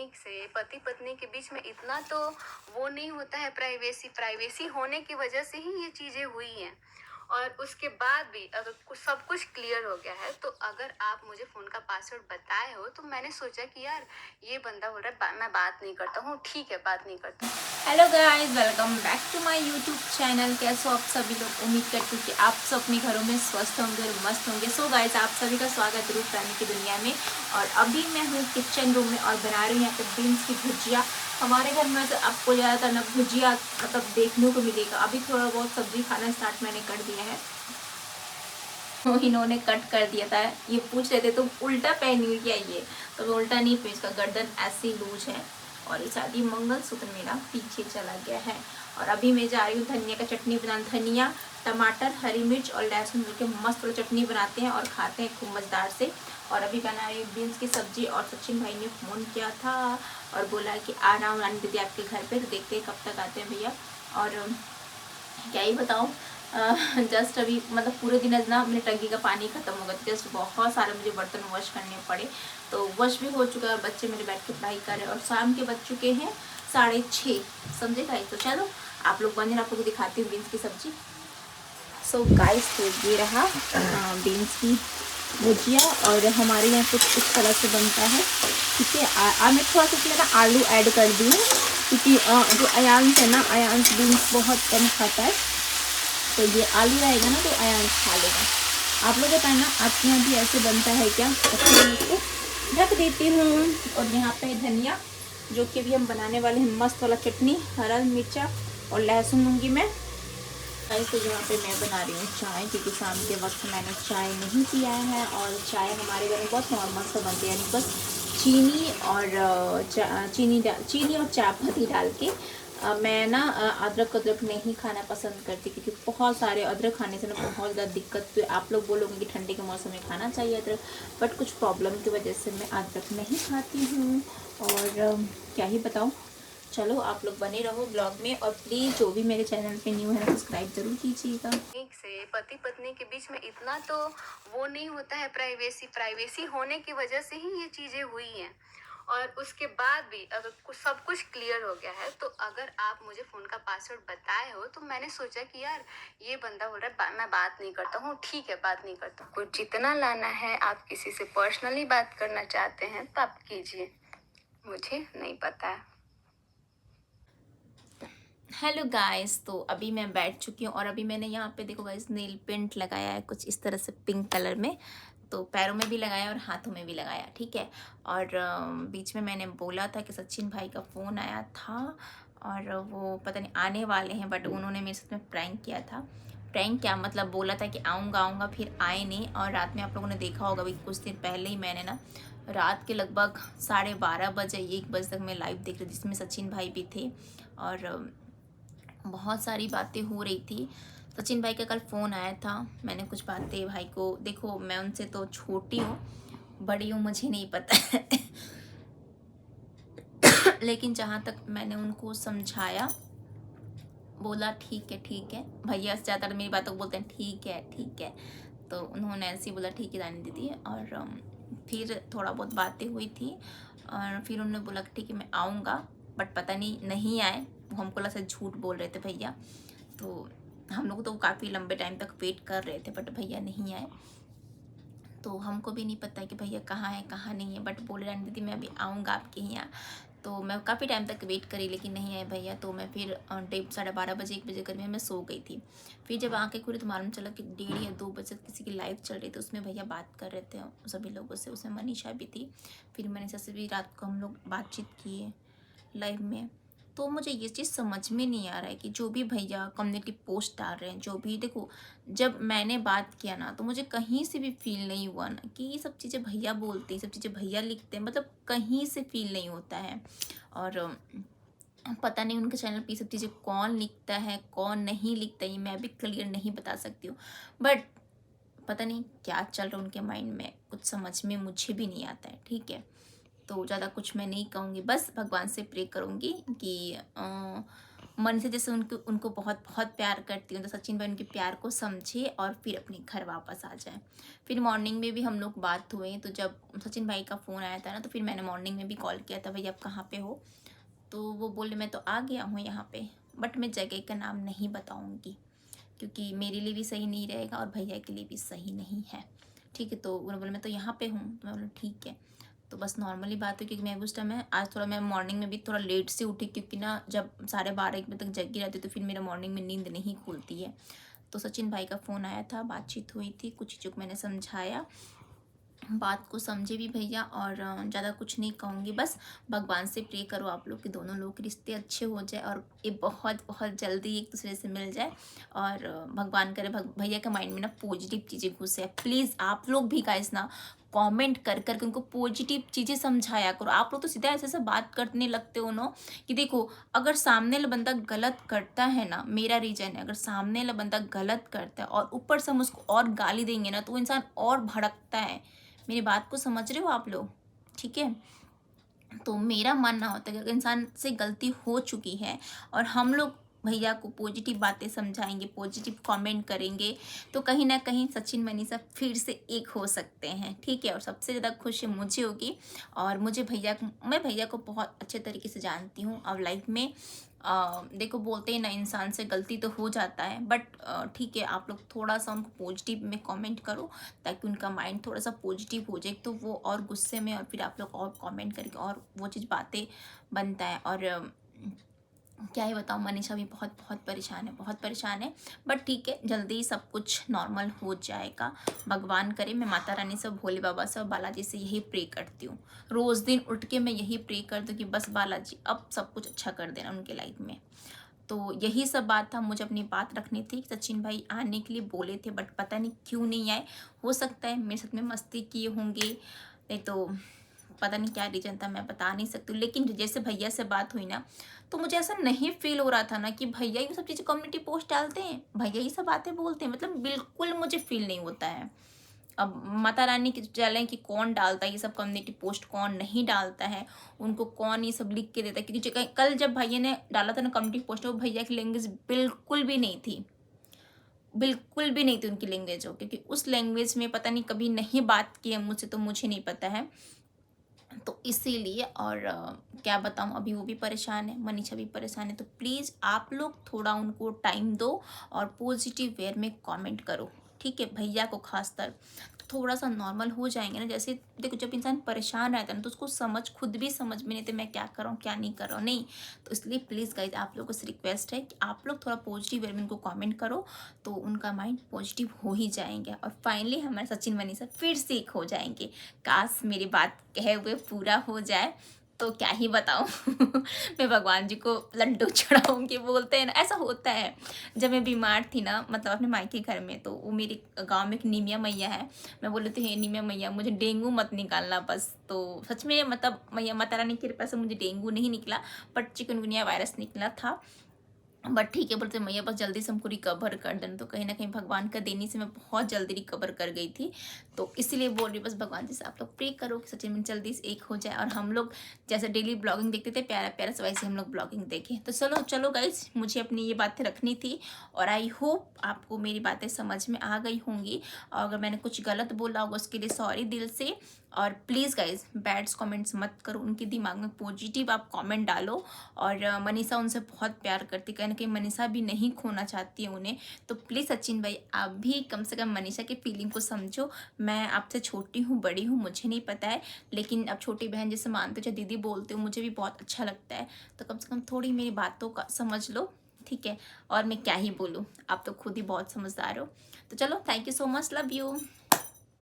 ठीक से पति पत्नी के बीच में इतना तो वो नहीं होता है, प्राइवेसी प्राइवेसी होने की वजह से ही ये चीजें हुई हैं। और उसके बाद भी अगर सब कुछ क्लियर हो गया है, तो अगर आप मुझे फोन का पासवर्ड बताए हो, तो मैंने सोचा कि यार ये बंदा बोल रहा है मैं बात नहीं करता हूँ, ठीक है बात नहीं करता हूँ। Hello guys, welcome back to my YouTube channel. कैसे हो आप सभी लोग? उम्मीद करती हूँ कि आप सब अपने घरों में स्वस्थ होंगे और मस्त होंगे। सो गाइस, आप सभी का स्वागत है रूप रानी की दुनिया में। और अभी मैं हूँ किचन रूम में और बना रही हूँ यहाँ पे बीन्स की भुजिया। हमारे घर में तो आपको ज़्यादातर ना भुजिया मतलब देखने को मिलेगा। अभी थोड़ा बहुत सब्जी खाना स्टार्ट मैंने कर दिया है, तो इन्होंने कट कर दिया था। ये पूछ रहे थे तुम उल्टा पहनी हुई क्या? ये तो मैं उल्टा नहीं पहनी, इसका गर्दन ऐसी लूज है। और ये शादी मंगलसूत्र मेरा पीछे चला गया है। और अभी मैं जा रही हूँ धनिया का चटनी बनाने। धनिया, टमाटर, हरी मिर्च और लहसुन मिलकर मस्त वाली चटनी बनाते हैं और खाते हैं खूब मज़ेदार से। और अभी बना रही हूँ बीन्स की सब्जी। और सचिन भाई ने फ़ोन किया था और बोला कि आ रहा हूँ रानी दीदी आपके घर पे, तो देखते हैं कब तक आते हैं भैया। और क्या ही बताऊँ, जस्ट अभी मतलब पूरे दिन आज ना मेरे टंकी का पानी ख़त्म हो गया। जस्ट बहुत सारे मुझे बर्तन वॉश करने पड़े, तो वॉश भी हो चुका है और बच्चे मेरे बैठ के पढ़ाई कर रहे हैं। और शाम के बज चुके हैं 6:30, समझे गाइस? तो चलो आप लोग बने, आप लोग दिखाती हूँ बीन्स की सब्जी। सो गाइस, तो ये रहा बीन्स की भुजिया। और हमारे यहाँ कुछ इस तरह से बनता है, ठीक है। मैं थोड़ा सा इसमें ना आलू ऐड कर दी हूँ, क्योंकि जो अयांश है ना, अयांश बीन्स बहुत कम खाता है, तो ये आलू रहेगा ना तो अयांश खा लेगा। आप लोग बताएं ना, आपके यहाँ भी ऐसे बनता है क्या? तो मैं इसको ढक देती हूँ। और यहाँ पे धनिया, जो कि अभी हम बनाने वाले हैं मस्त वाला चटनी, हरा मिर्चा और लहसुन लूँगी मैं। तो यहाँ पे मैं बना रही हूँ चाय, क्योंकि शाम के वक्त मैंने चाय नहीं पिया है। और चाय हमारे घर में बहुत नॉर्मल सा बनती है, यानी बस चीनी और चीनी और चायपत्ती डाल के। मैं ना अदरक नहीं खाना पसंद करती, क्योंकि बहुत सारे अदरक खाने से ना बहुत ज़्यादा दिक्कत। तो आप लोग बोलोगे कि ठंडी के मौसम में खाना चाहिए अदरक, बट कुछ प्रॉब्लम की वजह से मैं अदरक नहीं खाती हूँ। और क्या ही बताऊँ। चलो आप लोग बने रहो ब्लॉग में, और प्लीज़ जो भी मेरे चैनल पे न्यू है ना, सब्सक्राइब जरूर कीजिएगा। ठीक से पति पत्नी के बीच में इतना तो वो नहीं होता है, प्राइवेसी प्राइवेसी होने की वजह से ही ये चीजें हुई हैं। और उसके बाद भी अगर सब कुछ क्लियर हो गया है, तो अगर आप मुझे फोन का पासवर्ड बताए हो, तो मैंने सोचा कि यार ये बंदा बोल रहा है मैं बात नहीं करता हूँ, ठीक है बात नहीं करता हूँ। कुछ जितना लाना है, आप किसी से पर्सनली बात करना चाहते हैं तो आप कीजिए, मुझे नहीं पता है। हेलो गाइस, तो अभी मैं बैठ चुकी हूँ और अभी मैंने यहाँ पे देखो गाइस नेल पेंट लगाया है कुछ इस तरह से पिंक कलर में। तो पैरों में भी लगाया और हाथों में भी लगाया, ठीक है। और बीच में मैंने बोला था कि सचिन भाई का फ़ोन आया था और वो पता नहीं आने वाले हैं, बट उन्होंने मेरे साथ में प्रैंक किया था। प्रैंक क्या मतलब, बोला था कि आऊँगा आऊँगा, फिर आए नहीं। और रात में आप लोगों ने देखा होगा, अभी कुछ दिन पहले ही मैंने ना रात के लगभग 12:30 बजे 1 बजे तक मैं लाइव देख रही थी, जिसमें सचिन भाई भी थे। और बहुत सारी बातें हो रही थी। सचिन भाई का कल फ़ोन आया था, मैंने कुछ बातें भाई को, देखो मैं उनसे तो छोटी हूँ, बड़ी हूँ मुझे नहीं पता है लेकिन जहाँ तक मैंने उनको समझाया, बोला ठीक है। भैया से ज़्यादातर मेरी बातों को बोलते हैं ठीक है। तो उन्होंने ऐसे ही बोला ठीक है रानी दीदी। और फिर थोड़ा बहुत बातें हुई थी और फिर उन्होंने बोला कि ठीक है मैं आऊँगा, बट पता नहीं आए। वो हमको लगा झूठ बोल रहे थे भैया। तो हम लोग तो काफ़ी लंबे टाइम तक वेट कर रहे थे, बट भैया नहीं आए। तो हमको भी नहीं पता है कि भैया कहाँ है कहाँ नहीं है, बट बोले रानी दीदी मैं अभी आऊँगा आपके यहाँ। तो मैं काफ़ी टाइम तक वेट करी, लेकिन नहीं आए भैया। तो मैं फिर 12:30 बजे 1 बजे करीब मैं सो गई थी। फिर जब आंखें खुली तो मालूम चला कि 1:30 या 2 बजे किसी की लाइव चल रही थी, उसमें भैया बात कर रहे थे सभी लोगों से, उसमें मनीषा भी थी। फिर मनीषा से भी रात को हम लोग बातचीत किए लाइव में। तो मुझे ये चीज़ समझ में नहीं आ रहा है कि जो भी भैया कम्युनिटी पोस्ट डाल रहे हैं, जो भी देखो, जब मैंने बात किया ना, तो मुझे कहीं से भी फील नहीं हुआ ना कि ये सब चीज़ें भैया बोलते हैं, सब चीज़ें भैया लिखते हैं, मतलब कहीं से फील नहीं होता है। और पता नहीं उनके चैनल पे ये सब चीज़ें कौन लिखता है कौन नहीं लिखता, ये मैं भी क्लियर नहीं बता सकती हूँ। बट पता नहीं क्या चल रहा है उनके माइंड में, कुछ समझ में मुझे भी नहीं आता है, ठीक है। तो ज़्यादा कुछ मैं नहीं कहूँगी, बस भगवान से प्रे करूँगी कि मन से जैसे उनको बहुत बहुत प्यार करती हूँ, तो सचिन भाई उनके प्यार को समझे और फिर अपने घर वापस आ जाए। फिर मॉर्निंग में भी हम लोग बात हुए, तो जब सचिन भाई का फ़ोन आया था ना, तो फिर मैंने मॉर्निंग में भी कॉल किया था, भैया आप कहाँ पे हो? तो वो बोले मैं तो आ गया हूँ यहाँ पे, बट मैं जगह का नाम नहीं बताऊँगी क्योंकि मेरे लिए भी सही नहीं रहेगा और भैया के लिए भी सही नहीं है। ठीक है, तो उन्होंने बोला मैं तो यहाँ पे हूँ, तो मैं बोला ठीक है। तो बस नॉर्मली बात हुई क्योंकि मैं उस टाइम में आज थोड़ा मैं मॉर्निंग में भी थोड़ा लेट से उठी, क्योंकि ना जब 12:30-1 बजे तक जगी रहती तो फिर मेरा मॉर्निंग में नींद नहीं खुलती है। तो सचिन भाई का फ़ोन आया था, बातचीत हुई थी, कुछ चीज़ों को मैंने समझाया, बात को समझे भी भैया, और ज़्यादा कुछ नहीं कहूँगी, बस भगवान से प्रे करो आप लोग कि दोनों लोग के रिश्ते अच्छे हो जाए और ये बहुत बहुत जल्दी एक दूसरे से मिल जाए, और भगवान करे भैया के माइंड में ना पॉजिटिव चीज़ें घुसे। प्लीज़ आप लोग भी गाइस ना कमेंट कर करके उनको पॉजिटिव चीज़ें समझाया करो। आप लोग तो सीधा ऐसे ऐसे बात करने लगते हो ना कि देखो, अगर सामने वाला बंदा गलत करता है ना, मेरा रीजन है, अगर सामने वाला बंदा गलत करता है और ऊपर से हम उसको और गाली देंगे ना, तो वो इंसान और भड़कता है। मेरी बात को समझ रहे हो आप लोग? ठीक है, तो मेरा मानना होता है कि अगर इंसान से गलती हो चुकी है और हम लोग भैया को पॉजिटिव बातें समझाएंगे, पॉजिटिव कमेंट करेंगे, तो कहीं ना कहीं सचिन मनीषा फिर से एक हो सकते हैं। ठीक है, और सबसे ज़्यादा खुशी मुझे होगी, और मैं भैया को बहुत अच्छे तरीके से जानती हूँ। अब लाइफ में देखो, बोलते हैं ना इंसान से गलती तो हो जाता है, बट ठीक है, आप लोग थोड़ा सा उनको पॉजिटिव में कमेंट करो ताकि उनका माइंड थोड़ा सा पॉजिटिव हो जाए, तो वो और गुस्से में, और फिर आप लोग और कमेंट करके और वो चीज़ बातें बनता है। और क्या ही बताऊँ, मनीषा भी बहुत बहुत परेशान है, बहुत परेशान है, बट ठीक है, जल्दी ही सब कुछ नॉर्मल हो जाएगा। भगवान करे, मैं माता रानी से, भोले बाबा से और बालाजी से यही प्रे करती हूँ। रोज़ दिन उठ के मैं यही प्रे करती हूँ कि बस बालाजी अब सब कुछ अच्छा कर देना उनके लाइफ में। तो यही सब बात था, मुझे अपनी बात रखनी थी। सचिन भाई आने के लिए बोले थे, बट पता नहीं क्यों नहीं आए। हो सकता है मेरे साथ में मस्ती किए होंगे, नहीं तो पता नहीं क्या रीज़न था, मैं बता नहीं सकती। लेकिन जैसे भैया से बात हुई ना, तो मुझे ऐसा नहीं फील हो रहा था ना कि भैया ये सब चीज़ें कम्युनिटी पोस्ट डालते हैं, भैया ये सब बातें बोलते हैं, मतलब बिल्कुल मुझे फील नहीं होता है। अब माता रानी की चलें कि कौन डालता है ये सब कम्युनिटी पोस्ट, कौन नहीं डालता है, उनको कौन ये सब लिख के देता है। क्योंकि कल जब भैया ने डाला था ना कम्युनिटी पोस्ट, वो भैया की लैंग्वेज बिल्कुल भी नहीं थी, बिल्कुल भी नहीं थी उनकी लैंग्वेज हो, क्योंकि उस लैंग्वेज में पता नहीं कभी नहीं बात की है मुझसे, तो मुझे नहीं पता है। तो इसीलिए, और क्या बताऊँ, अभी वो भी परेशान है, मनीषा भी परेशान है। तो प्लीज़ आप लोग थोड़ा उनको टाइम दो और पॉजिटिव वेयर में कमेंट करो। ठीक है, भैया को खासकर थोड़ा सा नॉर्मल हो जाएंगे ना। जैसे देखो, जब इंसान परेशान रहता है ना, तो उसको खुद भी समझ में नहीं आती मैं क्या कर रहा हूँ क्या नहीं कर रहा हूँ, नहीं। तो इसलिए प्लीज़ गाइज, आप लोगों से रिक्वेस्ट है कि आप लोग थोड़ा पॉजिटिव वे में उनको कमेंट करो, तो उनका माइंड पॉजिटिव हो ही जाएंगे, और फाइनली हमारे सचिन मनीषा फिर से एक हो जाएंगे। काश मेरी बात कहे हुए पूरा हो जाए, तो क्या ही बताऊँ। मैं भगवान जी को लड्डू चढ़ाऊँगी, बोलते हैं ना, ऐसा होता है। जब मैं बीमार थी ना, मतलब अपने मायके घर में, तो वो मेरे गांव में एक निमिया मैया है, मैं बोली थी हे निमिया मैया मुझे डेंगू मत निकालना बस। तो सच में, मतलब मैया माता रानी की कृपा से मुझे डेंगू नहीं निकला, बट चिकनगुनिया वायरस निकला था। बट ठीक है, बोलते मैया बस जल्दी से हमको रिकवर कर देना। तो कहीं ना कहीं भगवान का देने से मैं बहुत जल्दी रिकवर कर गई थी। तो इसलिए बोल रही बस भगवान जी से आप लोग प्रे करो कि सचिन में जल्दी से एक हो जाए, और हम लोग जैसे डेली ब्लॉगिंग देखते थे प्यारा प्यारा से, वैसे हम लोग ब्लॉगिंग देखें। तो चलो गाइज, मुझे अपनी ये बातें रखनी थी, और आई होप आपको मेरी बातें समझ में आ गई होंगी। और अगर मैंने कुछ गलत बोला होगा उसके लिए सॉरी दिल से। और प्लीज़ गाइज, बैड्स कमेंट्स मत करो, उनके दिमाग में पॉजिटिव आप कमेंट डालो। और मनीषा उनसे बहुत प्यार करती, कहीं ना कहीं मनीषा भी नहीं खोना चाहती है उन्हें। तो प्लीज़ सचिन भाई, आप भी कम से कम मनीषा की फीलिंग को समझो। मैं आपसे छोटी हूँ बड़ी हूँ मुझे नहीं पता है, लेकिन अब छोटी बहन जैसे मानते हो, चाहे दीदी बोलते हो, मुझे भी बहुत अच्छा लगता है। तो कम से कम थोड़ी मेरी बातों का समझ लो, ठीक है। और मैं क्या ही बोलूँ, आप तो खुद ही बहुत समझदार हो। तो चलो, thank you so much, love you.